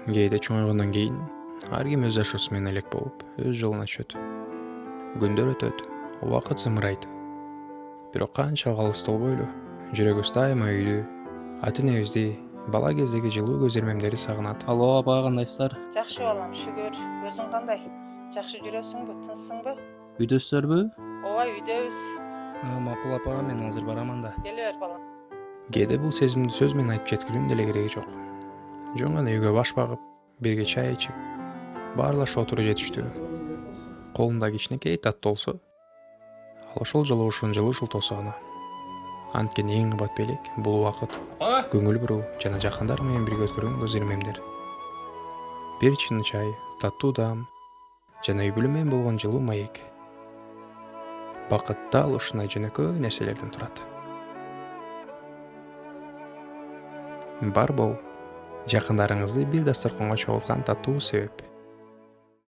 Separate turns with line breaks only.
Кээде чоңойгондон кийин ар ким өз жашоосу менен элек болуп, өз жолуна түшөт. Күндөр өтөт, убакыт зымырайт. Бирок канчалык алыс болбойлу, жүрөгүбүз дайыма үйдү, ата энебизди, бала кездеги жылуу көз ирмемдерди сагынат.
Алло, апа, кандайсыздар?
Жакшы балам, шүгүр. Өзүң кандай? Жакшы жүрөсүңбү, тынчсыңбы?
Үйдөсүзөрбү?
Ооба, үйдөбүз.
Макул апа, мен азыр бараман да.
Келе бер балам.
Кээде бул сезимди сөз менен айтып жеткирүүнүн деле кереги жок. Жөн гана үйгө баш багып, бирге чай ичип, баарлашып отуруп жетиштүү. Колунда кичинекей таттуу болсо, ал ошол жолугушуунун жылуу шылтоосу гана. Анткени эң кымбат белек бул убакыт, көңүл буруу жана жакындар менен бирге өткөргөн көз ирмемдер. Бир чыйын чай, таттуу даам жана үй бүлө менен болгон жылуу маек. Бакыт дал ушундай жөнөкөй нерселерден турат. Бар бол, жакындарыңызды бир дасторконго чогулткан таттуу себеп.